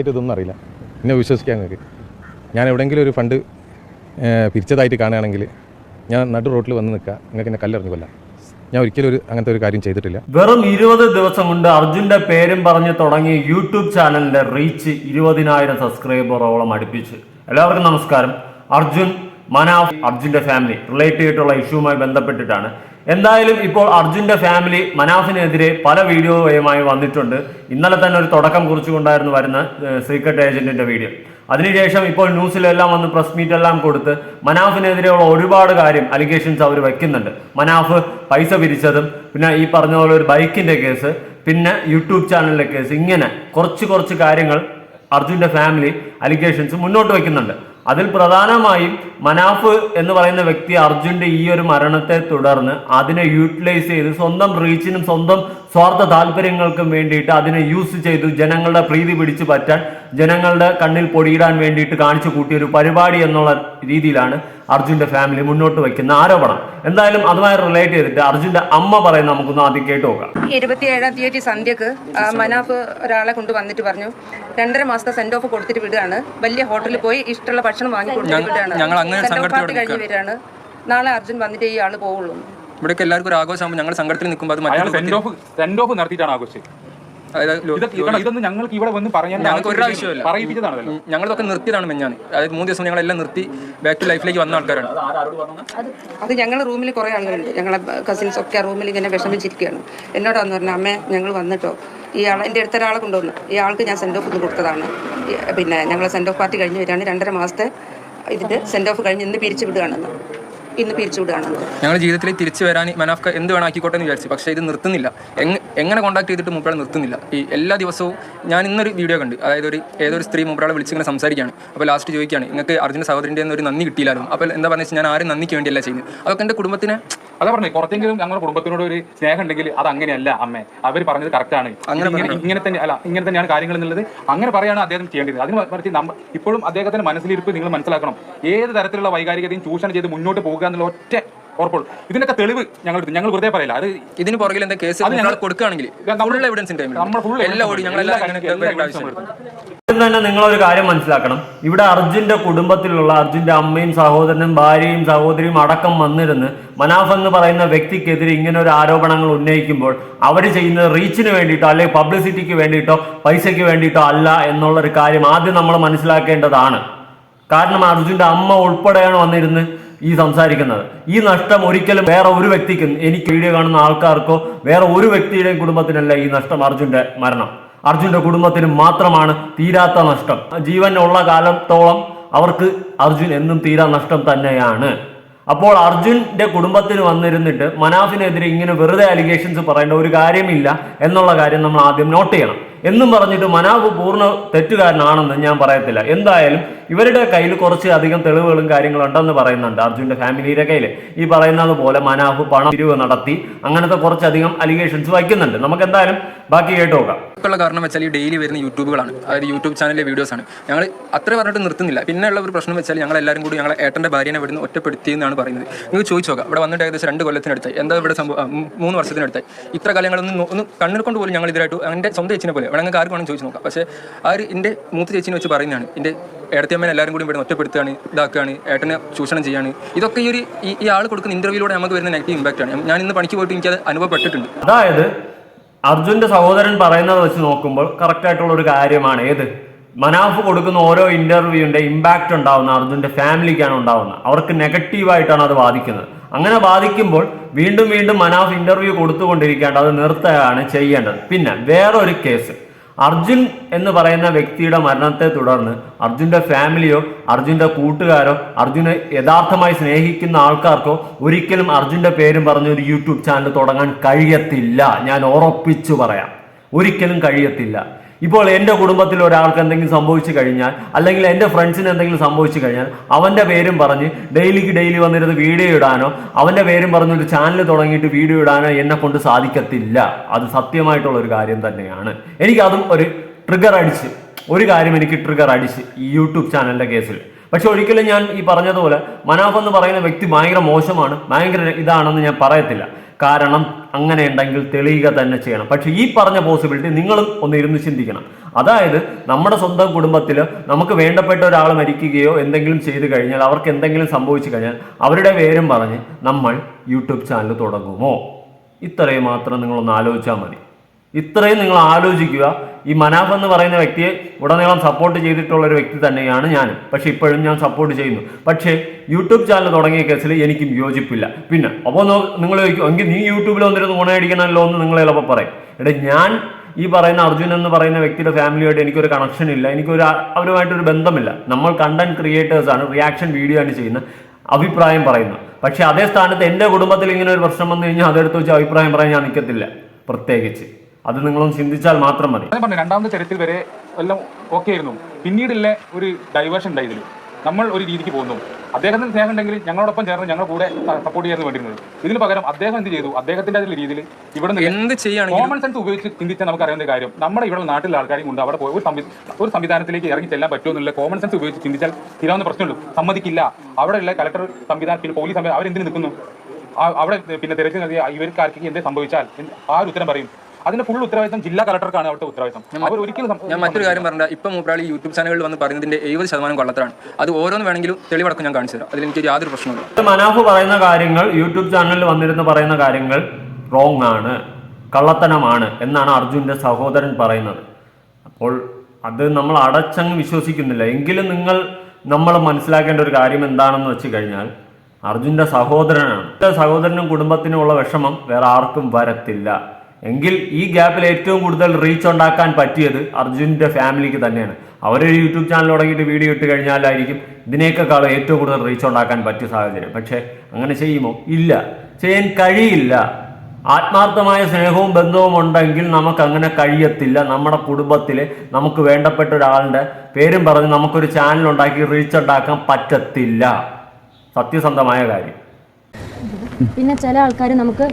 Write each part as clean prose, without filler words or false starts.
ഇതൊന്നും അറിയില്ല, എന്നെ വിശ്വസിക്കാൻ നിങ്ങൾക്ക്. ഞാൻ എവിടെയെങ്കിലും ഒരു ഫണ്ട് പിരിച്ചതായിട്ട് കാണുകയാണെങ്കിൽ ഞാൻ നടു റോട്ടിൽ വന്ന് നിൽക്കുക, നിങ്ങൾക്ക് എന്നെ കല്ലെറിഞ്ഞു കൊല്ലാം. ഞാൻ ഒരിക്കലും അങ്ങനത്തെ ഒരു കാര്യം ചെയ്തിട്ടില്ല. വെറും 20 ദിവസം കൊണ്ട് അർജുന്റെ പേരും പറഞ്ഞ് തുടങ്ങിയ യൂട്യൂബ് ചാനലിന്റെ റീച്ച് 20,000 സബ്സ്ക്രൈബറോളം അടുപ്പിച്ച്. എല്ലാവർക്കും നമസ്കാരം. അർജുൻ, മനാഫ്, അർജുന്റെ ഫാമിലി റിലേറ്റ് ചെയ്തിട്ടുള്ള ഇഷ്യൂവുമായി ബന്ധപ്പെട്ടിട്ടാണ്. എന്തായാലും ഇപ്പോൾ അർജുന്റെ ഫാമിലി മനാഫിനെതിരെ പല വീഡിയോയുമായി വന്നിട്ടുണ്ട്. ഇന്നലെ തന്നെ ഒരു തുടക്കം കുറിച്ചുകൊണ്ടായിരുന്നു വരുന്ന സീക്രട്ട് ഏജന്റിന്റെ വീഡിയോ. അതിനുശേഷം ഇപ്പോൾ ന്യൂസിലെല്ലാം വന്ന് പ്രസ് മീറ്റ് എല്ലാം കൊടുത്ത് മനാഫിനെതിരെയുള്ള ഒരുപാട് അലിഗേഷൻസ് അവർ വെക്കുന്നുണ്ട്. മനാഫ് പൈസ പിരിച്ചതും, പിന്നെ ഈ പറഞ്ഞ പോലെ ഒരു ബൈക്കിന്റെ കേസ്, പിന്നെ യൂട്യൂബ് ചാനലിലെ കേസ്, ഇങ്ങനെ കുറച്ച് കാര്യങ്ങൾ അർജുന്റെ ഫാമിലി അലിഗേഷൻസ് മുന്നോട്ട് വെക്കുന്നുണ്ട്. അതിൽ പ്രധാനമായും മനാഫ് എന്ന് പറയുന്ന വ്യക്തി അർജുന്റെ ഈ ഒരു മരണത്തെ തുടർന്ന് അതിനെ യൂട്ടിലൈസ് ചെയ്ത് സ്വന്തം റീച്ചിനും സ്വന്തം സ്വാർത്ഥ താല്പര്യങ്ങൾക്കും വേണ്ടിയിട്ട് അതിനെ യൂസ് ചെയ്തു ജനങ്ങളുടെ പ്രീതി പിടിച്ചു പറ്റാൻ, ജനങ്ങളുടെ കണ്ണിൽ പൊടിയിടാൻ വേണ്ടിയിട്ട് കാണിച്ചു കൂട്ടിയ ഒരു പരിപാടി എന്നുള്ള രീതിയിലാണ് അർജുന്റെ ഫാമിലി മുന്നോട്ട് വയ്ക്കുന്ന ആരോപണം. എന്തായാലും അതുമായി റിലേറ്റ് ചെയ്തിട്ട് അർജുന്റെ അമ്മ പറയുന്നത് നമുക്കൊന്ന് ആദ്യം കേട്ട് നോക്കാം. 27-ാം തീയതി സന്ധ്യക്ക് മനാഫ് ഒരാളെ കൊണ്ട് വന്നിട്ട് പറഞ്ഞു 2.5 മാസത്തെ സെൻഡ് ഓഫ് കൊടുത്തിട്ട് വിടുകയാണ്, വലിയ ഹോട്ടലിൽ പോയി ഇഷ്ടമുള്ള ഭക്ഷണം വാങ്ങി കൊടുത്തിട്ട് വിടുകയാണ്, കഴിഞ്ഞ് വരികയാണ്, നാളെ അർജുൻ വന്നിട്ട് ഈ ആള് പോവുള്ളൂ. ഇവിടേക്ക് എല്ലാവർക്കും ഒരു ആഘോഷമാകുമ്പോൾ ഞങ്ങൾ സംഘടനയിൽ നിൽക്കുമ്പോൾ സെൻഡ് ഓഫ് നടത്തിയിട്ടാണ് ആഘോഷിച്ചത്. ഇതൊന്നും ഞങ്ങൾക്ക് ഇവിടെ വന്ന് പറയാൻ ഞങ്ങൾക്ക് ഒരു ആവശ്യമില്ല, ഞങ്ങളതൊക്കെ നിർത്തിയതാണ് മെഞ്ഞാണ്. അതായത് 3 ദിവസം ഞങ്ങളെല്ലാം നിർത്തി ബാക്ക് ടു ലൈഫിലേക്ക് വന്ന ആൾക്കാരാണ്. അത് ഞങ്ങൾ റൂമിൽ കുറേ ആളുകളുണ്ട്, ഞങ്ങളെ കസിൻസ് ഒക്കെ റൂമിൽ ഇങ്ങനെ വിഷമിച്ചിരിക്കുകയാണ്. എന്നോട് വന്ന് പറഞ്ഞു, അമ്മേ ഞങ്ങൾ വന്നിട്ടോ, ഇയാൾ എൻ്റെ അടുത്ത ഒരാളെ കൊണ്ടുവന്നു, ഇയാൾക്ക് ഞാൻ സെൻഡ് ഓഫ് കൊടുത്തതാണ്, പിന്നെ ഞങ്ങൾ സെൻഡ് ഓഫ് പാർട്ടി കഴിഞ്ഞ് വരികയാണ്, 2.5 മാസത്തെ ഇതിൻ്റെ സെൻഡ് ഓഫ് കഴിഞ്ഞ് ഇന്ന് പിരിച്ചു വിടുകയാണെന്ന്. ഞങ്ങൾ ജീവിതത്തിൽ തിരിച്ചു വരാൻ മനാഫ് എന്ത് വേണം ആക്കിക്കോട്ടെ എന്ന് വിചാരിച്ചു. പക്ഷേ ഇത് നിർത്തുന്നില്ല. എങ്ങനെ കോൺടാക്ട് ചെയ്തിട്ട് മൂപ്പരാൾ നിർത്തുന്നില്ല. ഈ എല്ലാ ദിവസവും ഞാൻ ഇന്നൊരു വീഡിയോ കണ്ട്, അതായത് ഏതൊരു സ്ത്രീ മൂപ്പരാളെ വിളിച്ചിങ്ങനെ സംസാരിക്കുകയാണ്. അപ്പോൾ ലാസ്റ്റ് ചോദിക്കുകയാണ്, നിങ്ങൾക്ക് അർജുൻ്റെ സഹോദരൻ്റെ ഒരു നന്ദി കിട്ടിയില്ലായിരുന്നു. അപ്പോൾ എന്താ പറഞ്ഞാൽ ഞാൻ ആരും നന്ദിക്ക് വേണ്ടിയല്ല ചെയ്യുന്നത്, അതൊക്കെ എൻ്റെ കുടുംബത്തിന് അതാ പറഞ്ഞു. കുറച്ചെങ്കിലും ഞങ്ങളുടെ കുടുംബത്തിനോട് ഒരു സ്നേഹം ഉണ്ടെങ്കിൽ അത് അങ്ങനെയല്ല അമ്മേ, അവർ പറഞ്ഞത് കറക്റ്റാണ്, ഇങ്ങനെ തന്നെയാണ് കാര്യങ്ങൾ എന്നുള്ളത് അങ്ങനെ പറയാണ് അദ്ദേഹം ചെയ്യേണ്ടത്. അതിന് മറിച്ച് ഇപ്പോഴും അദ്ദേഹത്തിന്റെ മനസ്സിലിരിപ്പ് നിങ്ങൾ മനസ്സിലാക്കണം. ഏത് തരത്തിലുള്ള വൈകാരികതയും ചൂഷണം ചെയ്ത് മുന്നോട്ട് പോകുക എന്നുള്ള ഒറ്റ ഉറപ്പുള്ളൂ. ഇതിനൊക്കെ തെളിവ് ഞങ്ങൾ വെറുതെ പറയില്ല. അത് ഇതിന് പുറകിൽ എന്താ കേസ് കൊടുക്കുകയാണെങ്കിൽ തന്നെ നിങ്ങളൊരു കാര്യം മനസ്സിലാക്കണം. ഇവിടെ അർജുന്റെ കുടുംബത്തിലുള്ള അർജുന്റെ അമ്മയും സഹോദരനും ഭാര്യയും സഹോദരിയും അടക്കം വന്നിരുന്ന് മനാഫ് എന്ന് പറയുന്ന വ്യക്തിക്കെതിരെ ഇങ്ങനെ ഒരു ആരോപണങ്ങൾ ഉന്നയിക്കുമ്പോൾ അവർ ചെയ്യുന്നത് റീച്ചിന് വേണ്ടിയിട്ടോ അല്ലെങ്കിൽ പബ്ലിസിറ്റിക്ക് വേണ്ടിയിട്ടോ പൈസയ്ക്ക് വേണ്ടിയിട്ടോ അല്ല എന്നുള്ളൊരു കാര്യം ആദ്യം നമ്മൾ മനസ്സിലാക്കേണ്ടതാണ്. കാരണം അർജുന്റെ അമ്മ ഉൾപ്പെടെയാണ് വന്നിരുന്ന് ഈ സംസാരിക്കുന്നത്. ഈ നഷ്ടം ഒരിക്കലും വേറെ ഒരു വ്യക്തിക്കും, എനിക്ക് വീഡിയോ കാണുന്ന ആൾക്കാർക്കോ വേറെ ഒരു വ്യക്തിയുടെയും കുടുംബത്തിനല്ല ഈ നഷ്ടം. അർജുന്റെ മരണം അർജുന്റെ കുടുംബത്തിന് മാത്രമാണ് തീരാത്ത നഷ്ടം. ജീവനുള്ള കാലത്തോളം അവർക്ക് അർജുൻ എന്നും തീരാ നഷ്ടം തന്നെയാണ്. അപ്പോൾ അർജുന്റെ കുടുംബത്തിന് വന്നിരുന്നിട്ട് മനാഫിനെതിരെ ഇങ്ങനെ വെറുതെ അലിഗേഷൻസ് പറയേണ്ട ഒരു കാര്യമില്ല എന്നുള്ള കാര്യം നമ്മൾ ആദ്യം നോട്ട് ചെയ്യണം. എന്നും പറഞ്ഞിട്ട് മനാഫ് പൂർണ്ണ തെറ്റുകാരനാണെന്ന് ഞാൻ പറയത്തില്ല. എന്തായാലും ഇവരുടെ കയ്യിൽ കുറച്ച് അധികം തെളിവുകളും കാര്യങ്ങളും ഉണ്ടെന്ന് പറയുന്നുണ്ട്. അർജുന്റെ ഫാമിലിയുടെ കയ്യിൽ ഈ പറയുന്നത് പോലെ മനാഫ് പണം പിരിവ് നടത്തി അങ്ങനത്തെ കുറച്ചധികം അലിഗേഷൻസ് വയ്ക്കുന്നുണ്ട്. നമുക്ക് എന്തായാലും ബാക്കി കേട്ട് നോക്കാം. കാരണം വെച്ചാൽ ഈ ഡെയിലി വരുന്ന യൂട്യൂബുകളാണ്, അതായത് യൂട്യൂബ് ചാനലിലെ വീഡിയോസാണ്. ഞങ്ങൾ അത്ര പറഞ്ഞിട്ട് നിർത്തുന്നില്ല. പിന്നെയുള്ള ഒരു പ്രശ്നം വെച്ചാൽ ഞങ്ങൾ എല്ലാവരും കൂടി ഞങ്ങളെ ഏട്ടൻ്റെ ഭാര്യനെ ഇവിടുന്ന് ഒറ്റപ്പെടുത്തിയെന്നാണ് പറയുന്നത്. നിങ്ങൾക്ക് ചോദിച്ചു നോക്കാം, ഇവിടെ വന്നിട്ട് ഏകദേശം 2 കൊല്ലത്തിനടുത്തായി, എന്താ ഇവിടെ സംഭവം 3 വർഷത്തിനടുത്തായി. ഇത്ര കാലങ്ങളൊന്നും കണ്ണിൽ കൊണ്ട് പോലും ഞങ്ങൾ ഇതിലായിട്ട് എൻ്റെ സ്വന്തം ചേച്ചിനെ പോലെ ഇവിടെ ഞങ്ങൾക്ക് ആർക്കും വേണമെങ്കിൽ ചോദിച്ചു നോക്കാം. പക്ഷേ എൻ്റെ മൂത്ത ചേച്ചിനെ വെച്ച് പറയുന്നതാണ്, എൻ്റെ ഏടത്തിയമ്മേനെ എല്ലാവരും കൂടി ഇവിടെ ഒറ്റപ്പെടുത്തുകയാണ്, ഇതാക്കുകയാണ്, ഏട്ടനെ ചൂഷണം ചെയ്യാണ്. ഇതൊക്കെ ഈ ആൾ കൊടുക്കുന്ന ഇന്റർവ്യൂയിലൂടെ നമുക്ക് വരുന്ന നെഗറ്റീവ് ഇമ്പാക്റ്റ് ആണ്. ഞാൻ ഇന്ന് പണിക്ക് പോയിട്ട് എനിക്കത് അനുഭവപ്പെട്ടിട്ടുണ്ട്. അതായത് അർജുന്റെ സഹോദരൻ പറയുന്നത് വെച്ച് നോക്കുമ്പോൾ കറക്റ്റ് ആയിട്ടുള്ള ഒരു കാര്യമാണ്. ഏത് മനാഫ് കൊടുക്കുന്ന ഓരോ ഇന്റർവ്യൂവിന്റെ ഇമ്പാക്റ്റ് ഉണ്ടാവുന്ന അർജുന്റെ ഫാമിലിക്കാണ് ഉണ്ടാവുന്നത്. അവർക്ക് നെഗറ്റീവായിട്ടാണ് അത് ബാധിക്കുന്നത്. അങ്ങനെ ബാധിക്കുമ്പോൾ വീണ്ടും മനാഫ് ഇന്റർവ്യൂ കൊടുത്തുകൊണ്ടിരിക്കേണ്ട, അത് നിർത്തുകയാണ് ചെയ്യേണ്ടത്. പിന്നെ വേറൊരു കേസ്, അർജുൻ എന്ന് പറയുന്ന വ്യക്തിയുടെ മരണത്തെ തുടർന്ന് അർജുന്റെ ഫാമിലിയോ അർജുന്റെ കൂട്ടുകാരോ അർജുനെ യഥാർത്ഥമായി സ്നേഹിക്കുന്ന ആൾക്കാർക്കോ ഒരിക്കലും അർജുന്റെ പേരും പറഞ്ഞ ഒരു യൂട്യൂബ് ചാനൽ തുടങ്ങാൻ കഴിയത്തില്ല. ഞാൻ ഉറപ്പിച്ചു പറയാം, ഒരിക്കലും കഴിയത്തില്ല. ഇപ്പോൾ എൻ്റെ കുടുംബത്തിൽ ഒരാൾക്ക് എന്തെങ്കിലും സംഭവിച്ചു കഴിഞ്ഞാൽ, അല്ലെങ്കിൽ എൻ്റെ ഫ്രണ്ട്സിന് എന്തെങ്കിലും സംഭവിച്ചു കഴിഞ്ഞാൽ അവൻ്റെ പേരും പറഞ്ഞ് ഡെയിലി വന്നിരുന്ന് വീഡിയോ ഇടാനോ അവൻ്റെ പേരും പറഞ്ഞൊരു ചാനൽ തുടങ്ങിയിട്ട് വീഡിയോ ഇടാനോ എന്നെ കൊണ്ട് സാധിക്കത്തില്ല. അത് സത്യമായിട്ടുള്ള ഒരു കാര്യം തന്നെയാണ്. എനിക്കതും ഒരു കാര്യം എനിക്ക് ട്രിഗർ അടിച്ച് ഈ യൂട്യൂബ് ചാനലിൻ്റെ കേസിൽ. പക്ഷെ ഒരിക്കലും ഞാൻ ഈ പറഞ്ഞതുപോലെ മനാഫ് എന്ന് പറയുന്ന വ്യക്തി ഭയങ്കര മോശമാണ്, ഭയങ്കര ഇതാണെന്ന് ഞാൻ പറയത്തില്ല. കാരണം അങ്ങനെ ഉണ്ടെങ്കിൽ തെളിയുക തന്നെ ചെയ്യണം. പക്ഷെ ഈ പറഞ്ഞ പോസിബിലിറ്റി നിങ്ങളും ഒന്ന് ഇരുന്ന് ചിന്തിക്കണം. അതായത് നമ്മുടെ സ്വന്തം കുടുംബത്തിൽ നമുക്ക് വേണ്ടപ്പെട്ട ഒരാൾ മരിക്കുകയോ എന്തെങ്കിലും ചെയ്തു കഴിഞ്ഞാൽ, അവർക്ക് എന്തെങ്കിലും സംഭവിച്ചു കഴിഞ്ഞാൽ അവരുടെ പേരും പറഞ്ഞ് നമ്മൾ യൂട്യൂബ് ചാനൽ തുടങ്ങുമോ? ഇത്രയും മാത്രം നിങ്ങളൊന്ന് ആലോചിച്ചാൽ മതി. ഇത്രയും നിങ്ങൾ ആലോചിക്കുക. ഈ മനാഫ് എന്ന് പറയുന്ന വ്യക്തിയെ ഉടനീളം സപ്പോർട്ട് ചെയ്തിട്ടുള്ള ഒരു വ്യക്തി തന്നെയാണ് ഞാനും. പക്ഷെ ഇപ്പോഴും ഞാൻ സപ്പോർട്ട് ചെയ്യുന്നു. പക്ഷേ യൂട്യൂബ് ചാനൽ തുടങ്ങിയ കേസിൽ എനിക്കും യോജിപ്പില്ല. പിന്നെ അപ്പോൾ നിങ്ങൾ ചോദിക്കും, എങ്കിൽ നീ യൂട്യൂബിൽ വന്നിരുന്ന് ഗുണയടിക്കണമല്ലോ എന്ന് നിങ്ങൾ ചിലപ്പോൾ പറയും. എടാ, ഞാൻ ഈ പറയുന്ന അർജുൻ എന്ന് പറയുന്ന വ്യക്തിയുടെ ഫാമിലിയായിട്ട് എനിക്കൊരു കണക്ഷൻ ഇല്ല, അവരുമായിട്ടൊരു ബന്ധമില്ല. നമ്മൾ കണ്ടന്റ് ക്രിയേറ്റേഴ്സാണ്, റിയാക്ഷൻ വീഡിയോ ആണ് ചെയ്യുന്നത്, അഭിപ്രായം പറയുന്നത്. പക്ഷെ അതേ സ്ഥാനത്ത് എൻ്റെ കുടുംബത്തിൽ ഇങ്ങനെ ഒരു പ്രശ്നം വന്നു കഴിഞ്ഞാൽ അതെടുത്ത് വെച്ച് അഭിപ്രായം പറയാൻ ഞാൻ നിൽക്കത്തില്ല. പ്രത്യേകിച്ച് അത് നിങ്ങളൊന്ന് ചിന്തിച്ചാൽ മാത്രം മതി. ഞാൻ പറഞ്ഞു, രണ്ടാമത്തെ ചരിത്രത്തിൽ വരെ എല്ലാം ഓക്കെ ആയിരുന്നു. പിന്നീടുള്ള ഒരു ഡൈവേർഷൻ ഉണ്ടായി. ഇതിൽ നമ്മൾ ഒരു രീതിക്ക് പോകുന്നു. അദ്ദേഹത്തിന് സ്നേഹം ഉണ്ടെങ്കിൽ ഞങ്ങളോടൊപ്പം ചേർന്ന് ഞങ്ങൾ കൂടെ സപ്പോർട്ട് ചെയ്യാൻ വേണ്ടിയിരുന്നത്. ഇതിന് പകരം അദ്ദേഹം എന്ത് ചെയ്തു? അദ്ദേഹത്തിന്റെ രീതിയിൽ ഇവിടെ എന്ത് ചെയ്യണം കോമൺ സെൻസ് ഉപയോഗിച്ച് ചിന്തിച്ചാൽ നമുക്ക് അറിയാവുന്ന കാര്യം, നമ്മുടെ ഇവിടെ നാട്ടിലെ ആൾക്കാരെയും കൊണ്ട് അവിടെ പോയി ഒരു സംവിധാനത്തിലേക്ക് ഇറങ്ങി ചെല്ലാൻ പറ്റുമോ എന്നുള്ള കോമൺ സെൻസ് ഉപയോഗിച്ച് ചിന്തിച്ചാൽ തീരാവുന്ന പ്രശ്നമുള്ളൂ. സമ്മതിക്കില്ല. അവിടെയുള്ള കലക്ടർ സംവിധാനം, പിന്നെ പോലീസ് സംവിധാനം, അവരെന്തിന് നിൽക്കുന്നു? അവിടെ പിന്നെ തിരച്ചിൽ നൽകിയ ഇവർക്ക് ആർക്കെങ്കിലും എന്ത് സംഭവിച്ചാൽ ആ ഒരു ഉത്തരം പറയും. അതിന്റെ ഫുൾ ഉത്തരവാദിത്തം ജില്ലാ കളക്ടർക്കാണ് അവിടുത്തെ ഉത്തരവാദിത്തം. അവർ ഒരിക്കലും. ഞാൻ മറ്റൊരു കാര്യം പറഞ്ഞാൽ, ഇപ്പം മൂപ്പരാളി യൂട്യൂബ് ചാനലുകളിൽ വന്ന് പറയുന്നതിന്റെ 70% കൊള്ളത്തരാണ്. അത് ഓരോന്ന് വേണമെങ്കിലും തെളിവടക്കം ഞാൻ കാണിച്ചു തരാം. അതിൽ എനിക്ക് യാതൊരു പ്രശ്നമില്ല. മനാഫ് പറയുന്ന കാര്യങ്ങൾ, യൂട്യൂബ് ചാനലിൽ വന്നിരുന്ന് പറയുന്ന കാര്യങ്ങൾ റോങ് ആണ്, കള്ളത്തനമാണ് എന്നാണ് അർജുന്റെ സഹോദരൻ പറയുന്നത്. അപ്പോൾ അത് നമ്മൾ അടച്ചങ്ങ് വിശ്വസിക്കുന്നില്ല. എങ്കിലും നമ്മൾ മനസ്സിലാക്കേണ്ട ഒരു കാര്യം എന്താണെന്ന് വെച്ച് കഴിഞ്ഞാൽ, അർജുന്റെ സഹോദരനാണ്. സഹോദരനും കുടുംബത്തിനും ഉള്ള വിഷമം വേറെ ആർക്കും വരത്തില്ല. എങ്കിൽ ഈ ഗ്യാപ്പിൽ ഏറ്റവും കൂടുതൽ റീച്ച് ഉണ്ടാക്കാൻ പറ്റിയത് അർജുൻ്റെ ഫാമിലിക്ക് തന്നെയാണ്. അവരൊരു യൂട്യൂബ് ചാനൽ തുടങ്ങിയിട്ട് വീഡിയോ ഇട്ട് കഴിഞ്ഞാലായിരിക്കും ഇതിനേക്കാളും ഏറ്റവും കൂടുതൽ റീച്ച് ഉണ്ടാക്കാൻ പറ്റിയ സാഹചര്യം. പക്ഷേ അങ്ങനെ ചെയ്യുമോ? ഇല്ല, ചെയ്യാൻ കഴിയില്ല. ആത്മാർത്ഥമായ സ്നേഹവും ബന്ധവും ഉണ്ടെങ്കിൽ നമുക്ക് അങ്ങനെ കഴിയത്തില്ല. നമ്മുടെ കുടുംബത്തിൽ നമുക്ക് വേണ്ടപ്പെട്ട ഒരാളുടെ പേരും പറഞ്ഞ് നമുക്കൊരു ചാനൽ ഉണ്ടാക്കി റീച്ച് ഉണ്ടാക്കാൻ പറ്റത്തില്ല. സത്യസന്ധമായ കാര്യം. പിന്നെ ചില ആൾക്കാർ നമുക്ക്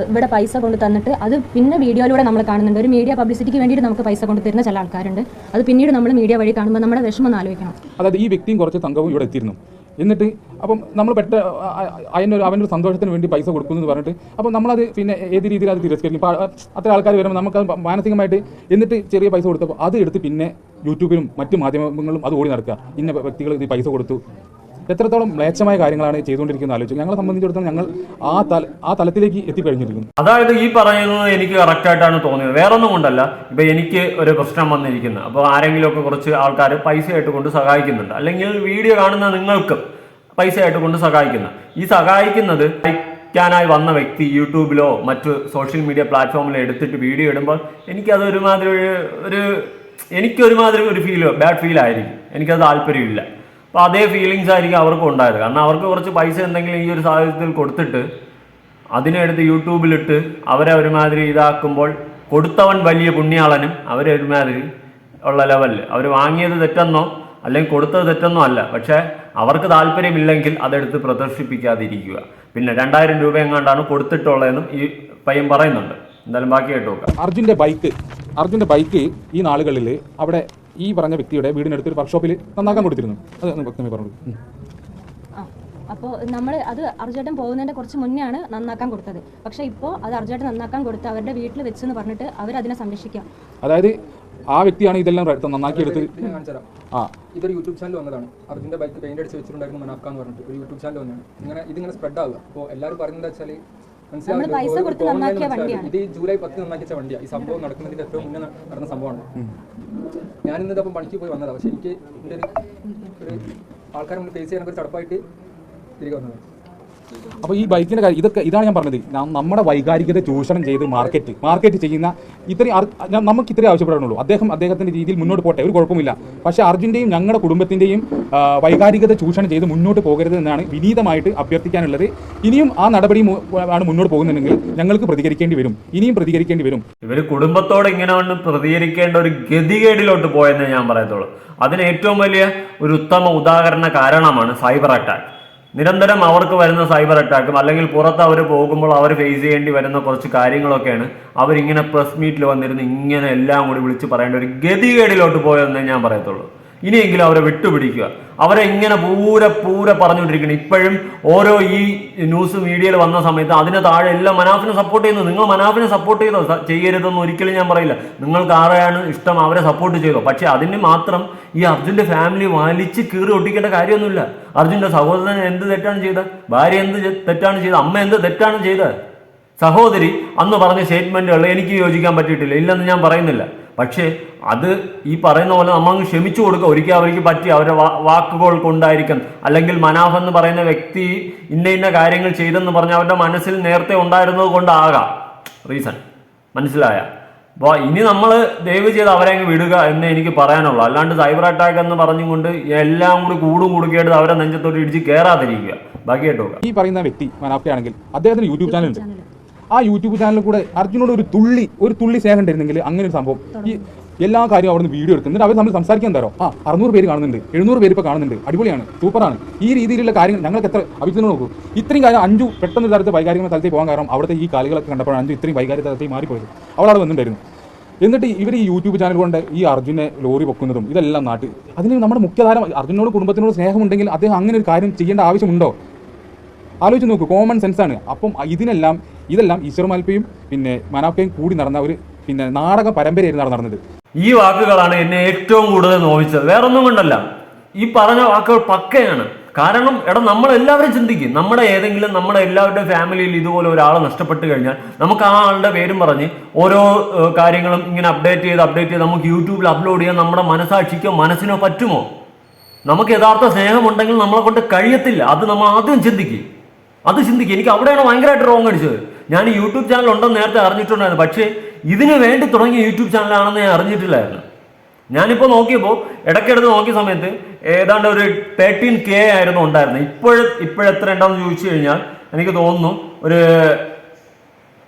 ഇവിടെ പൈസ കൊണ്ട് തന്നിട്ട് അത് പിന്നെ വീഡിയോയിലൂടെ നമ്മൾ കാണുന്നുണ്ട്. ഒരു മീഡിയ പബ്ലിസിറ്റിക്ക് വേണ്ടിയിട്ട് നമുക്ക് പൈസ കൊണ്ട് തരുന്ന ചില ആൾക്കാരുണ്ട്. അത് പിന്നീട് നമ്മൾ മീഡിയ വഴി കാണുമ്പോൾ നമ്മുടെ വിഷമം ആലോചിക്കണം. അതായത് ഈ വ്യക്തിയും കുറച്ച് സംഘവും ഇവിടെ എത്തിയിരുന്നു. എന്നിട്ട് അപ്പം നമ്മൾ അവനൊരു സന്തോഷത്തിന് വേണ്ടി പൈസ കൊടുക്കുന്നു എന്ന് പറഞ്ഞിട്ട് അപ്പം നമ്മളത് പിന്നെ ഏത് രീതിയിൽ അത് തിരസ്കരിക്കും. അത്ര ആൾക്കാർ വരുമ്പോൾ നമുക്കത് മാനസികമായിട്ട്, എന്നിട്ട് ചെറിയ പൈസ കൊടുത്തപ്പോൾ അത് എടുത്ത് പിന്നെ യൂട്യൂബിലും മറ്റ് മാധ്യമങ്ങളും അത് ഓടി നടക്കുക. ഇന്ന വ്യക്തികൾ ഇത് പൈസ കൊടുത്തു. എത്രത്തോളം മ്ലേച്ഛമായ കാര്യങ്ങളാണ് ചെയ്തുകൊണ്ടിരിക്കുന്നത് ആലോചിച്ചു. ഞങ്ങളെ സംബന്ധിച്ചിടത്തോളം ഞങ്ങൾ ആ തലത്തിലേക്ക് എത്തിക്കഴിഞ്ഞിരിക്കുന്നു. അതായത് ഈ പറയുന്നത് എനിക്ക് കറക്റ്റായിട്ടാണ് തോന്നിയത്. വേറൊന്നും കൊണ്ടല്ല. ഇപ്പം എനിക്ക് ഒരു പ്രശ്നം വന്നിരിക്കുന്നത്, അപ്പോൾ ആരെങ്കിലുമൊക്കെ കുറച്ച് ആൾക്കാർ പൈസയായിട്ട് കൊണ്ട് സഹായിക്കുന്നുണ്ട്, അല്ലെങ്കിൽ വീഡിയോ കാണുന്ന നിങ്ങൾക്ക് പൈസയായിട്ട് കൊണ്ട് സഹായിക്കുന്ന ഈ സഹായിക്കുന്നത് ായി വന്ന വ്യക്തി യൂട്യൂബിലോ മറ്റ് സോഷ്യൽ മീഡിയ പ്ലാറ്റ്ഫോമിലോ എടുത്തിട്ട് വീഡിയോ ഇടുമ്പോൾ എനിക്കതൊരുമാതിരി ഒരു ബാഡ് ഫീൽ ആയിരിക്കും. എനിക്കത് താല്പര്യമില്ല. അപ്പോൾ അതേ ഫീലിങ്സ് ആയിരിക്കും അവർക്കും ഉണ്ടായത്. കാരണം അവർക്ക് കുറച്ച് പൈസ എന്തെങ്കിലും ഈ ഒരു സാഹചര്യത്തിൽ കൊടുത്തിട്ട് അതിനെടുത്ത് യൂട്യൂബിലിട്ട് അവരെ ഒരുമാതിരി ഇതാക്കുമ്പോൾ കൊടുത്തവൻ വലിയ പുണ്യാളനും അവരെ ഒരുമാതിരി ഉള്ള ലെവലിൽ അവർ വാങ്ങിയത് തെറ്റെന്നോ അല്ലെങ്കിൽ കൊടുത്തത് തെറ്റെന്നോ അല്ല. പക്ഷേ അവർക്ക് താല്പര്യമില്ലെങ്കിൽ അതെടുത്ത് പ്രദർശിപ്പിക്കാതിരിക്കുക. പിന്നെ 2000 രൂപ എങ്ങാണ്ടാണ് കൊടുത്തിട്ടുള്ളതെന്നും ഈ പയ്യൻ പറയുന്നുണ്ട്. എന്തായാലും ബാക്കി കേട്ട് നോക്കാം. അർജുൻ്റെ ബൈക്ക് ഈ നാളുകളിൽ അവിടെ ഈ പറഞ്ഞ വ്യക്തിയുടെ വീടിനടുത്ത് ഒരു വർക്ക്ഷോപ്പിൽ നന്നാക്കാൻ കൊടുത്തിരുന്നു. അത് വ്യക്തമായി പറഞ്ഞു. അപ്പോൾ നമ്മൾ അത് അർജുൻ പോകുന്നതിൻ്റെ കുറച്ച് മുന്നേ ആണ് നന്നാക്കാൻ കൊടുത്തത്. പക്ഷേ ഇപ്പോൾ അത് അർജുൻ നന്നാക്കാൻ കൊടുത്ത് അവരുടെ വീട്ടിൽ വെച്ചെന്ന് പറഞ്ഞിട്ട് അവരതിനെ സംരക്ഷിക്കാം. അതായത് ആ വ്യക്തിയാണ് ഇതെല്ലാം നന്നാക്കി എടുത്ത്. ഇതൊരു യൂട്യൂബ് ചാനൽ വന്നതാണ്. അർജുൻ്റെ ബൈക്ക് പെയിന്റ് അടിച്ച് വെച്ചിട്ടുണ്ടായിരുന്നു മനാഫ്ക എന്ന് പറഞ്ഞിട്ട് ഒരു യൂട്യൂബ് ചാനൽ വന്നതാണ്. ഇതിങ്ങനെ സ്പ്രെഡ് ആവുക. അപ്പോൾ എല്ലാവരും പറയുന്നത് വെച്ചാൽ പൈസ കൊടുത്ത് നന്നാക്കിയ വണ്ടിയാണ്. ഇത് ജൂലൈ 10 നന്നാക്കിച്ച വണ്ടിയാണ്. ഈ സംഭവം നടക്കുന്നതിന്റെ ഏറ്റവും മുന്നേ നടന്ന സംഭവമാണ്. ഞാനിന്നത് അപ്പം പണിക്ക് പോയി വന്നതാണ്. പക്ഷെ എനിക്ക് എൻ്റെ ഒരു ആൾക്കാരെ മുന്നിൽ ഫേസ് ചെയ്യാനൊക്കെ ഒരു ചടപ്പായിട്ട് തിരികെ വന്നതാണ്. അപ്പോൾ ഈ ബൈക്കിൻ്റെ കാര്യം ഇതാണ് ഞാൻ പറഞ്ഞത്. നമ്മുടെ വൈകാരികത ചൂഷണം ചെയ്ത് മാർക്കറ്റ് ചെയ്യുന്ന നമുക്ക് ഇത്രയും ആവശ്യപ്പെടാനുള്ളൂ. അദ്ദേഹത്തിൻ്റെ രീതിയിൽ മുന്നോട്ട് പോട്ടെ, ഒരു കുഴപ്പമില്ല. പക്ഷേ അർജുൻ്റെയും ഞങ്ങളുടെ കുടുംബത്തിൻ്റെയും വൈകാരികത ചൂഷണം ചെയ്ത് മുന്നോട്ട് പോകരുത് എന്നാണ് വിനീതമായിട്ട് അഭ്യർത്ഥിക്കാനുള്ളത്. ഇനിയും ആ നടപടി ആണ് മുന്നോട്ട് പോകുന്നുണ്ടെങ്കിൽ ഞങ്ങൾക്ക് പ്രതികരിക്കേണ്ടി വരും. ഇവർ കുടുംബത്തോട് ഇങ്ങനെ പ്രതികരിക്കേണ്ട ഒരു ഗതികേടിലോട്ട് പോയെന്ന് ഞാൻ പറയത്തുള്ളൂ. അതിന് ഏറ്റവും വലിയ ഒരു ഉത്തമ ഉദാഹരണ കാരണമാണ് സൈബർ അറ്റാക്ക്. നിരന്തരം അവർക്ക് വരുന്ന സൈബർ അറ്റാക്കും അല്ലെങ്കിൽ പുറത്ത് അവർ പോകുമ്പോൾ അവർ ഫേസ് ചെയ്യേണ്ടി വരുന്ന കുറച്ച് കാര്യങ്ങളൊക്കെയാണ് അവരിങ്ങനെ പ്രസ് മീറ്റിൽ വന്നിരുന്ന് ഇങ്ങനെ എല്ലാം കൂടി വിളിച്ച് പറയേണ്ട ഒരു ഗതികേടിലോട്ട് പോയെന്നേ ഞാൻ പറയത്തുള്ളൂ. ഇനിയെങ്കിലും അവരെ വിട്ടുപിടിക്കുക. അവരെ ഇങ്ങനെ പൂരെ പറഞ്ഞുകൊണ്ടിരിക്കണം. ഇപ്പോഴും ഓരോ ഈ ന്യൂസ് മീഡിയയിൽ വന്ന സമയത്ത് അതിന് താഴെ എല്ലാം മനാഫിനെ സപ്പോർട്ട് ചെയ്യുന്നു. നിങ്ങൾ മനാഫിനെ സപ്പോർട്ട് ചെയ്തോ, ചെയ്യരുതെന്ന് ഒരിക്കലും ഞാൻ പറയില്ല. നിങ്ങൾക്ക് ആരെയാണ് ഇഷ്ടം അവരെ സപ്പോർട്ട് ചെയ്തോ. പക്ഷെ അതിന് മാത്രം ഈ അർജുന്റെ ഫാമിലി വലിച്ച് കീറി ഒട്ടിക്കേണ്ട കാര്യമൊന്നുമില്ല. അർജുന്റെ സഹോദരൻ എന്ത് തെറ്റാണ് ചെയ്തത്? ഭാര്യ എന്ത് തെറ്റാണ് ചെയ്തത്? അമ്മ എന്ത് തെറ്റാണ് ചെയ്തത്? സഹോദരി അന്ന് പറഞ്ഞ സ്റ്റേറ്റ്മെന്റുകൾ എനിക്ക് യോജിക്കാൻ പറ്റിയിട്ടില്ല, ഇല്ലെന്ന് ഞാൻ പറയുന്നില്ല. പക്ഷേ അത് ഈ പറയുന്ന പോലെ നമ്മൾ ക്ഷമിച്ചു കൊടുക്കുക. ഒരിക്കൽ അവർക്ക് പറ്റി അവരുടെ വാക്കുകൾ കൊണ്ടായിരിക്കും, അല്ലെങ്കിൽ മനാഫ് എന്ന് പറയുന്ന വ്യക്തി ഇന്ന കാര്യങ്ങൾ ചെയ്തെന്ന് പറഞ്ഞ് അവരുടെ മനസ്സിൽ നേരത്തെ ഉണ്ടായിരുന്നത് കൊണ്ടാകാം റീസൺ. മനസ്സിലായ? അപ്പോൾ ഇനി നമ്മൾ ദയവ് ചെയ്ത് അവരെ അങ്ങ് വിടുക എന്ന് എനിക്ക് പറയാനുള്ളൂ. അല്ലാണ്ട് സൈബർ അറ്റാക്ക് എന്ന് പറഞ്ഞുകൊണ്ട് എല്ലാം കൂടി കൂടുകയായിട്ട് അവരെ നെഞ്ചത്തോട്ട് ഇടിച്ച് കയറാതിരിക്കുക. ബാക്കി കേട്ടോ. ഈ പറയുന്ന വ്യക്തി മനാഫ്ക ആണെങ്കിൽ അദ്ദേഹത്തിന് യൂട്യൂബ് ചാനൽ ഉണ്ട്. ആ യൂട്യൂബ് ചാനലിൽ കൂടെ അർജുനോട് ഒരു തുള്ളി സ്നേഹം ഉണ്ടായിരുന്നെങ്കിൽ അങ്ങനെ ഒരു സംഭവം ഈ എല്ലാ കാര്യവും അവിടെ നിന്ന് വീഡിയോ എടുക്കുന്നുണ്ട്. അവർ നമ്മൾ സംസാരിക്കാൻ തരോ 600 പേര് കാണുന്നുണ്ട്, 700 പേര് ഇപ്പോൾ കാണുന്നുണ്ട്, അടിപൊളിയാണ്, സൂപ്പറാണ്. ഈ രീതിയിലുള്ള കാര്യങ്ങൾ ഞങ്ങൾക്ക് എത്ര അഭിപ്രായം നോക്കൂ. ഇത്രയും കാര്യം അഞ്ചു പെട്ടെന്ന് തരത്തിൽ വൈകാരിക തലത്തിൽ പോകാൻ കാരണം അവിടുത്തെ ഈ കളികളൊക്കെ കണ്ടപ്പോഴാണ് അഞ്ചു ഇത്രയും വൈകാരിക തലത്തിൽ മാറിപ്പോയത്. അവളവിടെ വന്നിട്ടുണ്ടായിരുന്നു. എന്നിട്ട് ഇവർ ഈ യൂട്യൂബ് ചാനൽ കൊണ്ട് ഈ അർജുനെ ലോറി പൊക്കുന്നതും ഇതെല്ലാം നാട്ടിൽ അതിന് നമ്മുടെ മുഖ്യധാര അർജുനോട് കുടുംബത്തിനോട് സ്നേഹമുണ്ടെങ്കിൽ അദ്ദേഹം അങ്ങനെ ഒരു കാര്യം ചെയ്യേണ്ട ആവശ്യമുണ്ടോ? ആലോചിച്ച് നോക്കൂ. കോമൺ സെൻസാണ്. അപ്പം ഇതെല്ലാം ഈശ്വർ മാൽപ്പയും പിന്നെ മനാഫ്കയും കൂടി നടന്ന ഒരു നാടക പരമ്പരയായിരുന്നു നടന്നത്. ഈ വാക്കുകളാണ് എന്നെ ഏറ്റവും കൂടുതൽ നോവിച്ചത്. വേറൊന്നും കൊണ്ടല്ല, ഈ പറഞ്ഞ വാക്കുകൾ പക്കയാണ്. കാരണം നമ്മളെല്ലാവരും ചിന്തിക്കും, നമ്മുടെ എല്ലാവരുടെ ഫാമിലിയിൽ ഇതുപോലെ ഒരാളെ നഷ്ടപ്പെട്ട് കഴിഞ്ഞാൽ നമുക്ക് ആ ആളുടെ പേരും പറഞ്ഞ് ഓരോ കാര്യങ്ങളും ഇങ്ങനെ അപ്ഡേറ്റ് ചെയ്ത് നമുക്ക് യൂട്യൂബിൽ അപ്ലോഡ് ചെയ്യാൻ നമ്മുടെ മനസ്സിനോ പറ്റുമോ? നമുക്ക് യഥാർത്ഥ സ്നേഹമുണ്ടെങ്കിൽ നമ്മളെ കൊണ്ട് കഴിയത്തില്ല. അത് നമ്മൾ ആദ്യം ചിന്തിക്കും. എനിക്ക് അവിടെയാണ് ഭയങ്കരമായിട്ട് റോങ് അടിച്ചത്. ഞാൻ ഈ യൂട്യൂബ് ചാനൽ ഉണ്ടെന്ന് നേരത്തെ അറിഞ്ഞിട്ടുണ്ടായിരുന്നു, പക്ഷേ ഇതിന് വേണ്ടി തുടങ്ങിയ യൂട്യൂബ് ചാനലാണെന്ന് ഞാൻ അറിഞ്ഞിട്ടില്ലായിരുന്നു. ഞാനിപ്പോൾ നോക്കിയപ്പോൾ ഇടയ്ക്കെടുത്ത് നോക്കിയ സമയത്ത് ഏതാണ്ട് ഒരു 13K ആയിരുന്നു ഉണ്ടായിരുന്നത്. ഇപ്പോഴെത്ര ഉണ്ടെന്ന് ചോദിച്ചു കഴിഞ്ഞാൽ എനിക്ക് തോന്നുന്നു ഒരു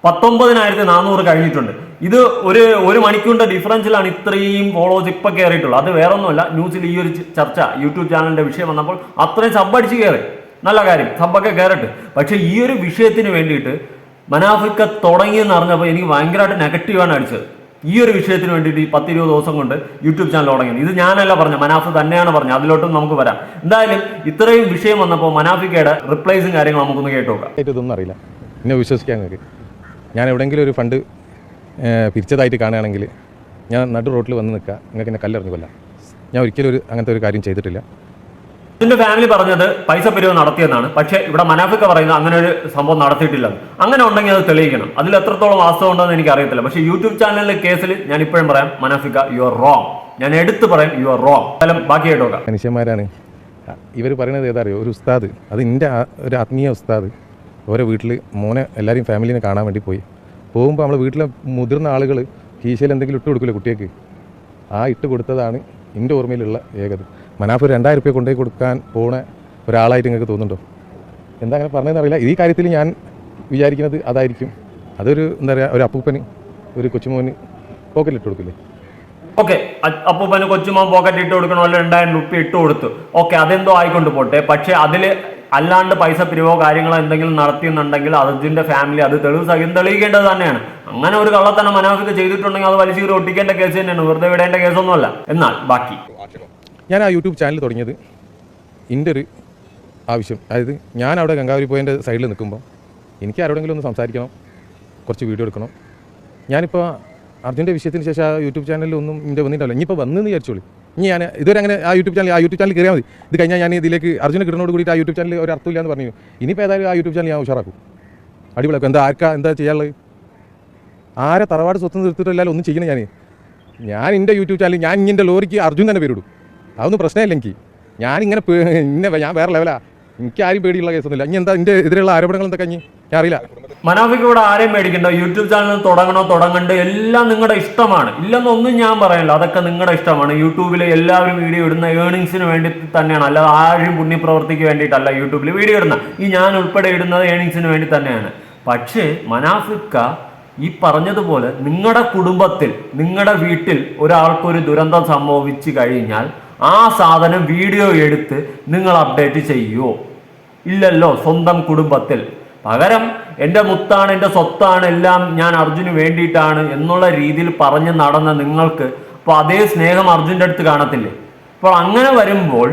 19,400 കഴിഞ്ഞിട്ടുണ്ട്. ഇത് ഒരു മണിക്കൂറിന്റെ ഡിഫറൻസിലാണ് ഇത്രയും ഫോളോവേഴ്സ് ഇപ്പം കയറിയിട്ടുള്ളത്. അത് വേറൊന്നുമല്ല, ന്യൂസിൽ ഈ ഒരു ചർച്ച യൂട്യൂബ് ചാനലിന്റെ വിഷയം വന്നപ്പോൾ അത്രയും സബ്ബടിച്ച് കയറി. നല്ല കാര്യം, സബ്ബൊക്കെ കയറട്ടെ. പക്ഷെ ഈ ഒരു വിഷയത്തിന് വേണ്ടിയിട്ട് മനാഫിക്ക തുടങ്ങിയെന്ന് അറിഞ്ഞപ്പോൾ എനിക്ക് ഭയങ്കരമായിട്ട് നെഗറ്റീവാണ് അടിച്ചത്. ഈ ഒരു വിഷയത്തിന് വേണ്ടിയിട്ട് ഈ 10-20 ദിവസം കൊണ്ട് യൂട്യൂബ് ചാനൽ തുടങ്ങിയത്. ഇത് ഞാനല്ല പറഞ്ഞ, മനാഫ് തന്നെയാണ് പറഞ്ഞത്. അതിലോട്ടും നമുക്ക് വരാം. എന്തായാലും ഇത്രയും വിഷയം വന്നപ്പോൾ മനാഫിക്കയുടെ റിപ്ലൈസും കാര്യങ്ങളും നമുക്കൊന്ന് കേട്ടോക്കാം. ഇതൊന്നും അറിയില്ല, എന്നെ വിശ്വസിക്കാൻ നിങ്ങൾക്ക്. ഞാൻ എവിടെയെങ്കിലും ഒരു ഫണ്ട് പിരിച്ചതായിട്ട് കാണുകയാണെങ്കിൽ ഞാൻ നടു റോട്ടിൽ വന്ന് നിൽക്കുക, നിങ്ങൾക്ക് എന്നെ കല്ലെറിഞ്ഞു കൊല്ലാം. ഞാൻ ഒരിക്കലും അങ്ങനത്തെ ഒരു കാര്യം ചെയ്തിട്ടില്ല. ഇതിന്റെ ഫാമിലി പറഞ്ഞത് പൈസ പിരിവ് നടത്തിയെന്നാണ്. പക്ഷേ ഇവിടെ മനാഫിക്ക പറയുന്നത് അങ്ങനെ ഒരു സംഭവം നടത്തിയിട്ടില്ലെന്ന്. അങ്ങനെ ഉണ്ടെങ്കിൽ അത് തെളിയിക്കണം. അതിൽ എത്രത്തോളം വാസ്തവം ഉണ്ടെന്ന് എനിക്ക് അറിയത്തില്ല. പക്ഷേ യൂട്യൂബ് ചാനലിലെ കേസിൽ ഞാൻ ഇപ്പോഴും പറയാം, മനാഫിക്ക യു ആർ റോങ്. ഞാൻ എടുത്ത് പറയും, യു ആർ റോങ്. ബാക്കിയായിട്ട് നോക്കാം. മനുഷ്യന്മാരാണ് ഇവർ പറയുന്നത്. ഏതാ അറിയോ? ഒരു ഉസ്താദ്, അത് എൻ്റെ ഒരു ആത്മീയ ഉസ്താദ് ഓരോ വീട്ടിൽ മോനെ എല്ലാവരെയും ഫാമിലിനെ കാണാൻ വേണ്ടി പോകുമ്പോൾ നമ്മൾ വീട്ടിലെ മുതിർന്ന ആളുകൾ കീശയിൽ എന്തെങ്കിലും ഇട്ട് കൊടുക്കില്ല കുട്ടിയേക്ക്, ഇട്ട് കൊടുത്തതാണ് എൻ്റെ ഓർമ്മയിലുള്ള ഏകത്. മനാഫ് 2000 രൂപ കൊണ്ടുപോയി കൊടുക്കാൻ പോണ ഒരാളായിട്ട് നിങ്ങൾക്ക് തോന്നുന്നുണ്ടോ? എന്താ അങ്ങനെ പറഞ്ഞതെന്ന് അറിയില്ല. ഈ കാര്യത്തിൽ ഞാൻ വിചാരിക്കുന്നത് അതായിരിക്കും. അതൊരു എന്താ പറയുക, ഒരു അപ്പൂപ്പന് ഒരു കൊച്ചുമോന് പോക്കറ്റിലിട്ട് കൊടുക്കില്ലേ? ഓക്കെ, അപ്പൂപ്പന് കൊച്ചുമോൻ പോക്കറ്റ് ഇട്ട് കൊടുക്കണോ, അല്ല 2000 രൂപ ഇട്ട് കൊടുത്തു. ഓക്കെ, അതെന്തോ ആയിക്കൊണ്ട് പോട്ടെ. പക്ഷെ അതിൽ അല്ലാണ്ട് പൈസ പിരിവോ കാര്യങ്ങളോ എന്തെങ്കിലും നടത്തിയെന്നുണ്ടെങ്കിൽ അർജുന്റെ ഫാമിലി അത് തെളിവ് സഹിതം തെളിയിക്കേണ്ടത് തന്നെയാണ്. അങ്ങനെ ഒരു കള്ളത്തനം മനാഫിക്ക് ചെയ്തിട്ടുണ്ടെങ്കിൽ അത് വലിച്ചു ഒട്ടിക്കേണ്ട കേസ് തന്നെയാണ്, വെറുതെ വിടേണ്ട കേസൊന്നുമല്ല. എന്നാൽ ബാക്കി ഞാൻ ആ യൂട്യൂബ് ചാനൽ തുടങ്ങിയത് എൻ്റെ ഒരു ആവശ്യം. അതായത് ഞാൻ അവിടെ ഗംഗാവരി പോയിൻ്റെ സൈഡിൽ നിൽക്കുമ്പോൾ എനിക്ക് ആരോടെങ്കിലും ഒന്ന് സംസാരിക്കണം, കുറച്ച് വീഡിയോ എടുക്കണം. ഞാനിപ്പോൾ അർജുൻ്റെ വിഷയത്തിന് ശേഷം ആ യൂട്യൂബ് ചാനലിൽ ഒന്നും എൻ്റെ വന്നിട്ടില്ല. ഇനിയിപ്പോൾ വന്നെന്ന് വിചാരിച്ചോളൂ. ഇനി ഞാൻ ഇതുവരെ അങ്ങനെ ആ യൂട്യൂബ് ചാനൽ കയറിയാൽ മതി. ഇത് കഴിഞ്ഞാൽ ഞാൻ ഇതിലേക്ക് അർജുനെ കിട്ടുന്നതോട് കൂടിയിട്ട് ആ യൂട്യൂബ് ചാനൽ ഒരു അർത്ഥമില്ല എന്ന് പറഞ്ഞു. ഇനിയിപ്പോൾ ഏതായാലും ആ യൂട്യൂബ് ചാനൽ ഞാൻ ഉഷാറാക്കും, അടിപൊളിയാക്കും. എന്താ ചെയ്യാനുള്ളത്? ആരെ തറവാട് സ്വത്ത് നിർത്തിയിട്ടില്ലാലും ഒന്നും ചെയ്യണം. ഞാൻ എൻ്റെ യൂട്യൂബ് ചാനൽ ഞാൻ ഇങ്ങനെ ലോറിക്ക് അർജുൻ തന്നെ പേരിടും. അതൊന്നും പ്രശ്നമില്ല എനിക്ക്. ഞാൻ വേറെ ലെവലാ. എനിക്ക് ആരും പേടിയുള്ള കേസൊന്നുമില്ല. ഇനി എന്താ ഇതിൻ്റെ എതിരെയുള്ള ആരോപണങ്ങൾ എന്തൊക്കെ ഞാൻ അറിയില്ല. മനാഫിക്ക് ഇവിടെ ആരെയും മേടിക്കണ്ട. യൂട്യൂബ് ചാനൽ തുടങ്ങണ്ട എല്ലാം നിങ്ങളുടെ ഇഷ്ടമാണ്. ഇല്ലെന്നൊന്നും ഞാൻ പറയാനില്ല, അതൊക്കെ നിങ്ങളുടെ ഇഷ്ടമാണ്. യൂട്യൂബിൽ എല്ലാവരും വീഡിയോ ഇടുന്ന ഏണിങ്സിന് വേണ്ടി തന്നെയാണ്, അല്ലാതെ ആരും പുണ്യപ്രവർത്തിക്ക് വേണ്ടിയിട്ടല്ല യൂട്യൂബിൽ വീഡിയോ ഇടുന്ന. ഈ ഞാൻ ഉൾപ്പെടെ ഇടുന്നത് ഏണിങ്സിന് വേണ്ടി തന്നെയാണ്. പക്ഷേ മനാഫിക്ക ഈ പറഞ്ഞതുപോലെ നിങ്ങളുടെ കുടുംബത്തിൽ, നിങ്ങളുടെ വീട്ടിൽ ഒരാൾക്കൊരു ദുരന്തം സംഭവിച്ചു കഴിഞ്ഞാൽ ആ സാധനം വീഡിയോ എടുത്ത് നിങ്ങൾ അപ്ഡേറ്റ് ചെയ്യുമോ? ഇല്ലല്ലോ. സ്വന്തം കുടുംബത്തിൽ പകരം എൻ്റെ മുത്താണ്, എൻ്റെ സ്വത്താണ്, എല്ലാം ഞാൻ അർജുന് വേണ്ടിയിട്ടാണ് എന്നുള്ള രീതിയിൽ പറഞ്ഞ് നടന്ന നിങ്ങൾക്ക് അപ്പോൾ അതേ സ്നേഹം അർജുൻ്റെ അടുത്ത് കാണത്തില്ലേ? അപ്പോൾ അങ്ങനെ വരുമ്പോൾ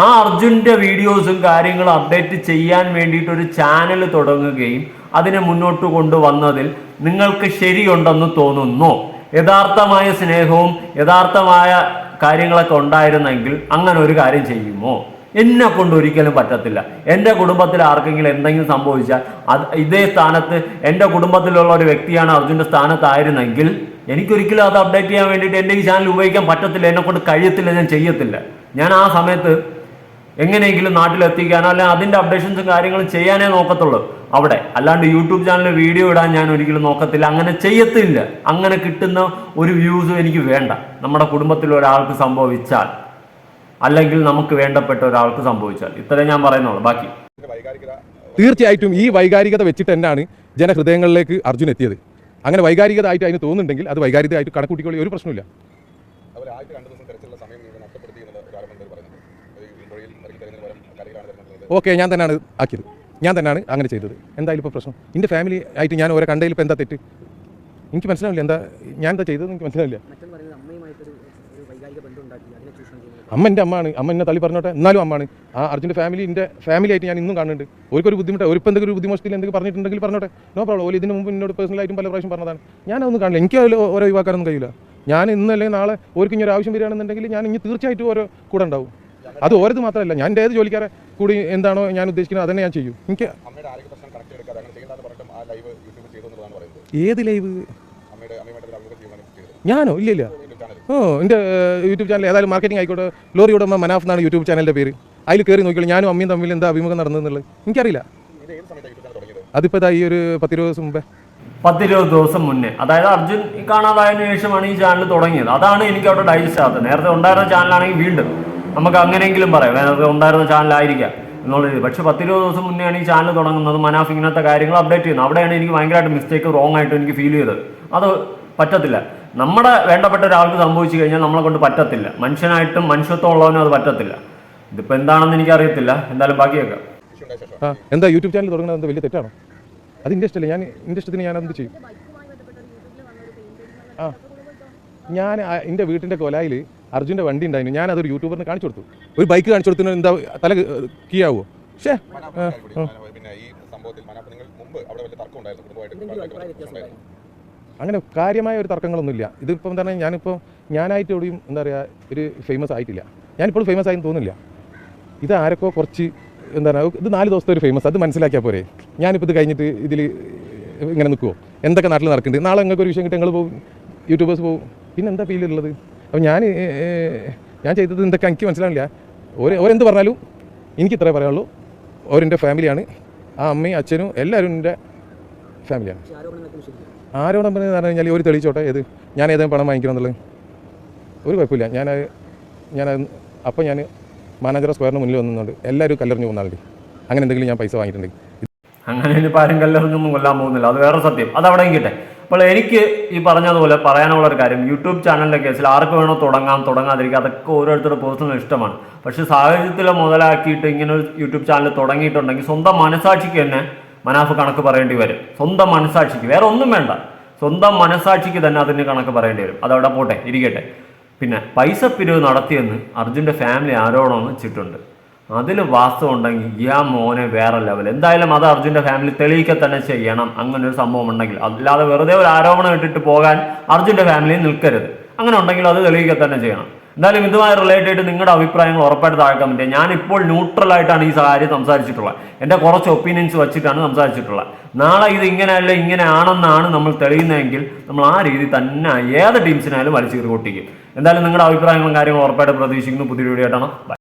ആ അർജുൻ്റെ വീഡിയോസും കാര്യങ്ങളും അപ്ഡേറ്റ് ചെയ്യാൻ വേണ്ടിയിട്ട് ഒരു ചാനൽ തുടങ്ങുകയും അതിനെ മുന്നോട്ട് കൊണ്ടുവന്നതിൽ നിങ്ങൾക്ക് ശരിയുണ്ടെന്ന് തോന്നുന്നു? യഥാർത്ഥമായ സ്നേഹവും യഥാർത്ഥമായ കാര്യങ്ങളൊക്കെ ഉണ്ടായിരുന്നെങ്കിൽ അങ്ങനെ ഒരു കാര്യം ചെയ്യുമോ? എന്നെ കൊണ്ട് ഒരിക്കലും പറ്റത്തില്ല. എൻ്റെ കുടുംബത്തിൽ ആർക്കെങ്കിലും എന്തെങ്കിലും സംഭവിച്ചാൽ ഇതേ സ്ഥാനത്ത് എൻ്റെ കുടുംബത്തിലുള്ള ഒരു വ്യക്തിയാണ് അർജുൻ്റെ സ്ഥാനത്തായിരുന്നെങ്കിൽ എനിക്കൊരിക്കലും അത് അപ്ഡേറ്റ് ചെയ്യാൻ വേണ്ടിയിട്ട് എൻ്റെ ഈ ചാനൽ ഉപയോഗിക്കാൻ പറ്റത്തില്ല. എന്നെ കൊണ്ട് കഴിയത്തില്ല, ഞാൻ ചെയ്യത്തില്ല. ഞാൻ ആ സമയത്ത് എങ്ങനെയെങ്കിലും നാട്ടിലെത്തിക്കാനോ അല്ലെങ്കിൽ അതിൻ്റെ അപ്ഡേഷൻസും കാര്യങ്ങളും ചെയ്യാനേ നോക്കത്തുള്ളൂ അവിടെ. അല്ലാണ്ട് യൂട്യൂബ് ചാനലിൽ വീഡിയോ ഇടാൻ ഞാൻ ഒരിക്കലും നോക്കത്തില്ല, അങ്ങനെ ചെയ്യത്തില്ല. അങ്ങനെ കിട്ടുന്ന ഒരു വ്യൂസും എനിക്ക് വേണ്ട. നമ്മുടെ കുടുംബത്തിൽ ഒരാൾക്ക് സംഭവിച്ചാൽ അല്ലെങ്കിൽ നമുക്ക് വേണ്ടപ്പെട്ട ഒരാൾക്ക് സംഭവിച്ചാൽ, ഇത്രേ ഞാൻ പറയുന്നുള്ളൂ. ബാക്കി തീർച്ചയായിട്ടും ഈ വൈകാരികത വെച്ചിട്ട് തന്നെയാണ് ജനഹൃദയങ്ങളിലേക്ക് അർജുൻ എത്തിയത്. അങ്ങനെ വൈകാരികത ആയിട്ട് അതിന് തോന്നുന്നുണ്ടെങ്കിൽ അത് വൈകാരികമായിട്ട് കണക്കൂട്ടിക്കൊള്ളി, ഒരു പ്രശ്നമില്ല. ഓക്കെ, ഞാൻ തന്നെയാണ് ആക്കിയത്, ഞാൻ തന്നെയാണ് അങ്ങനെ ചെയ്തത്. എന്തായാലും ഇപ്പോൾ പ്രശ്നം എൻ്റെ ഫാമിലി ആയിട്ട് ഞാൻ ഓരോ കണ്ടതിൽ ഇപ്പോൾ എന്താ തെറ്റ് എനിക്ക് മനസ്സിലാവില്ല. എന്താ ഞാൻ എന്താ ചെയ്തത് എനിക്ക് മനസ്സിലാവില്ല. അമ്മ എൻ്റെ അമ്മയാണ്, അമ്മ എന്നെ തള്ളി പറഞ്ഞോട്ടെ, എന്നാലും അമ്മയാണ്. ആ അർജുൻ്റെ ഫാമിലി എൻ്റെ ഫാമിലി ആയിട്ട് ഞാൻ ഇന്നും കാണുന്നുണ്ട്. ഒരിക്കൊരു ബുദ്ധിമുട്ട്, ഒരിപ്പോൾ എന്തെങ്കിലും ഒരു ബുദ്ധിമുട്ടിൽ എന്തെങ്കിലും പറഞ്ഞിട്ടുണ്ടെങ്കിൽ പറഞ്ഞോട്ടെ, നോ പ്രോബ്ലം. ഓല് ഇതിന് മുമ്പ് എന്നോട് പേഴ്സണലായിട്ടും പല പ്രാവശ്യം പറഞ്ഞതാണ്. ഞാനതൊന്നും കാണില്ല, എനിക്ക് അതിൽ ഓരോ ഒഴിവാക്കാനൊന്നും കഴിയില്ല. ഞാൻ ഇന്ന് അല്ലെങ്കിൽ നാളെ ഓർക്ക് ഇനി ഒരു ആവശ്യം വരികയാണെന്നുണ്ടെങ്കിൽ ഞാൻ ഇനി തീർച്ചയായിട്ടും ഓരോ കൂടെ ഉണ്ടാവും. അത് ഓരത് മാത്രമല്ല, ഞാൻ എൻ്റെ ഏത് ജോലിക്കാരെ കൂടി എന്താണോ ഞാൻ ഉദ്ദേശിക്കുന്നത് അതന്നെ ഞാൻ ചെയ്യും. എനിക്ക് ഏത് ലൈവ് ഞാനോ ഇല്ല. എൻ്റെ യൂട്യൂബ് ചാനൽ ഏതായാലും മാർക്കറ്റിംഗ് ആയിക്കോട്ടെ, ലോറി ഉടമ മനാഫ് എന്നാണ് യൂട്യൂബ് ചാനലിൻ്റെ പേര്. അതിൽ കയറി നോക്കിയോളൂ ഞാനും അമ്മയും തമ്മിൽ എന്താ അഭിമുഖം നടന്നതെന്നുള്ളത് എനിക്കറിയില്ല. അതിപ്പോൾ ഈ ഒരു 10-20 ദിവസം മുമ്പേ, 10-20 ദിവസം മുന്നേ, അതായത് അർജുൻ കാണാതായതിനു ശേഷമാണ് ഈ ചാനൽ തുടങ്ങിയത്. അതാണ് എനിക്ക് അവിടെ ഡൈജസ്റ്റ് ആകുന്നത്. നേരത്തെ ഉണ്ടായിരുന്ന ചാനലാണെങ്കിൽ വീണ്ടും നമുക്ക് അങ്ങനെയെങ്കിലും പറയാം, നേരത്തെ ഉണ്ടായിരുന്ന ചാനലായിരിക്കാം എന്നുള്ളത്. പക്ഷെ 10-20 ദിവസം മുന്നെയാണ് ഈ ചാനൽ തുടങ്ങുന്നത്. മനാഫ് ഇങ്ങനത്തെ കാര്യങ്ങൾ അപ്ഡേറ്റ് ചെയ്യുന്നത്. അവിടെയാണ് എനിക്ക് ഭയങ്കരമായിട്ട് മിസ്റ്റേക്ക്, റോങ് ആയിട്ട് എനിക്ക് ഫീൽ ചെയ്തത്. അത് പറ്റത്തില്ല. നമ്മുടെ വേണ്ടപ്പെട്ട ഒരാൾക്ക് സംഭവിച്ചു കഴിഞ്ഞാൽ നമ്മളെ കൊണ്ട് പറ്റത്തില്ല. മനുഷ്യനായിട്ടും മനുഷ്യത്വം ഉള്ളവനും അത് പറ്റത്തില്ല. ഇതിപ്പോൾ എന്താണെന്ന് എനിക്കറിയത്തില്ല. എന്തായാലും ബാക്കിയൊക്കെ എന്താ യൂട്യൂബ് ചാനൽ തുടങ്ങുന്നത് എന്താ വലിയ തെറ്റാണോ? അത് എൻ്റെ ഇഷ്ടമല്ല, ഞാൻ എൻ്റെ ഇഷ്ടത്തിന് ഞാനത് ചെയ്യും. ഞാൻ എൻ്റെ വീട്ടിൻ്റെ കൊലായിൽ അർജുൻ്റെ വണ്ടി ഉണ്ടായിരുന്നു. ഞാൻ അതൊരു യൂട്യൂബറിന് കാണിച്ചു കൊടുത്തു. ഒരു ബൈക്ക് കാണിച്ചു കൊടുത്തു, എന്താ തല കീയാവോ? പക്ഷേ അങ്ങനെ കാര്യമായ ഒരു തർക്കങ്ങളൊന്നുമില്ല. ഇതിപ്പോൾ എന്താണ്, ഞാനായിട്ട് എവിടെയും എന്താ പറയുക ഒരു ഫേമസ് ആയിട്ടില്ല. ഞാനിപ്പോഴും ഫേമസ് ആയെന്ന് തോന്നുന്നില്ല. ഇത് ആരൊക്കെ കുറച്ച് എന്താണ്, ഇത് 4 ദിവസത്തെ ഒരു ഫേമസ്, അത് മനസ്സിലാക്കിയാൽ പോരെ. ഞാനിപ്പോൾ ഇത് കഴിഞ്ഞിട്ട് ഇതിൽ ഇങ്ങനെ നിൽക്കുമോ? എന്തൊക്കെ നാട്ടിൽ നടക്കുന്നുണ്ട്? നാളെ നിങ്ങൾക്ക് ഒരു വിഷയം കിട്ടി, ഞങ്ങൾ പോകും, യൂട്യൂബേഴ്സ് പോകും, പിന്നെ എന്താ ഫീലുള്ളത്? അപ്പോൾ ഞാൻ ചെയ്തത് എന്തൊക്കെ എനിക്ക് മനസ്സിലാവില്ല. ഓരെന്ത് പറഞ്ഞാലും എനിക്ക് ഇത്രേ പറയാനുള്ളൂ. ഓരെൻ്റെ ഫാമിലിയാണ്. ആ അമ്മയും അച്ഛനും എല്ലാവരും എൻ്റെ ഫാമിലിയാണ്. ആരോടും പറഞ്ഞു കഴിഞ്ഞാൽ ഒരു തെളിയിച്ചോട്ടെ, ഏത് ഞാൻ ഏതെങ്കിലും പണം വാങ്ങിക്കണം എന്നുള്ളത് ഒരു കുഴപ്പമില്ല. അപ്പോൾ ഞാൻ മാനേജർ സ്ക്വയറിന് മുന്നിൽ വന്നുകൊണ്ട് എല്ലാവരും കല്ലെറിഞ്ഞ് പോകുന്നാളുണ്ട്. അങ്ങനെ എന്തെങ്കിലും ഞാൻ പൈസ വാങ്ങിയിട്ടുണ്ടെങ്കിൽ അങ്ങനെ ഇനിയിപ്പോൾ ആരും കല്ലെറിഞ്ഞൊന്നും കൊല്ലാൻ പോകുന്നില്ല, അത് വേറെ സത്യം. അത് അവിടെ കിട്ടെ. അപ്പോൾ എനിക്ക് ഈ പറഞ്ഞതുപോലെ പറയാനുള്ള ഒരു കാര്യം, യൂട്യൂബ് ചാനലിൻ്റെ കേസിൽ ആർക്ക് വേണോ തുടങ്ങാതിരിക്കുക, അതൊക്കെ ഓരോരുത്തരുടെ പേഴ്സണൽ ഇഷ്ടമാണ്. പക്ഷേ സാഹചര്യത്തിൽ മുതലാക്കിയിട്ട് ഇങ്ങനെ ഒരു യൂട്യൂബ് ചാനൽ തുടങ്ങിയിട്ടുണ്ടെങ്കിൽ സ്വന്തം മനസാക്ഷിക്ക് തന്നെ മനാഫ് കണക്ക് പറയേണ്ടി വരും. സ്വന്തം മനസാക്ഷിക്ക്, വേറെ ഒന്നും വേണ്ട, സ്വന്തം മനസാക്ഷിക്ക് തന്നെ അതിന് കണക്ക് പറയേണ്ടി വരും. അതവിടെ പോട്ടെ, ഇരിക്കട്ടെ. പിന്നെ പൈസ പിരിവ് നടത്തിയെന്ന് അർജുൻ്റെ ഫാമിലി ആരോപണം വെച്ചിട്ടുണ്ട്. അതിൽ വാസ്തവം ഉണ്ടെങ്കിൽ മോനെ വേറെ ലെവൽ. എന്തായാലും അത് അർജുൻ്റെ ഫാമിലി തെളിയിക്കുക തന്നെ ചെയ്യണം. അങ്ങനെ ഒരു സംഭവം ഉണ്ടെങ്കിൽ, അല്ലാതെ വെറുതെ ഒരു ആരോപണം ഇട്ടിട്ട് പോകാൻ അർജുൻ്റെ ഫാമിലി നിൽക്കരുത്. അങ്ങനെ ഉണ്ടെങ്കിൽ അത് തെളിയിക്കുക തന്നെ ചെയ്യണം. എന്തായാലും ഇതുമായി റിലേറ്റഡ് നിങ്ങളുടെ അഭിപ്രായങ്ങൾ ഉറപ്പായിട്ട് താഴെ കമന്റ് ചെയ്യുക. ഞാനിപ്പോൾ ന്യൂട്രലായിട്ടാണ് ഈ കാര്യം സംസാരിച്ചിട്ടുള്ളത്. എൻ്റെ കുറച്ച് ഒപ്പീനിയൻസ് വെച്ചിട്ടാണ് സംസാരിച്ചിട്ടുള്ളത്. നാളെ ഇത് ഇങ്ങനെയല്ല ഇങ്ങനെയാണെന്നാണ് നമ്മൾ തെളിയുന്നതെങ്കിൽ നമ്മൾ ആ രീതി തന്നെ ഏത് ടീംസിനായാലും വലിച്ചു കീറി പൊട്ടിക്കും. എന്തായാലും നിങ്ങളുടെ അഭിപ്രായങ്ങളും കാര്യങ്ങളും ഉറപ്പായിട്ട് പ്രതീക്ഷിക്കുന്നു. പുതിയ വീഡിയോ ആയിട്ടാണ്.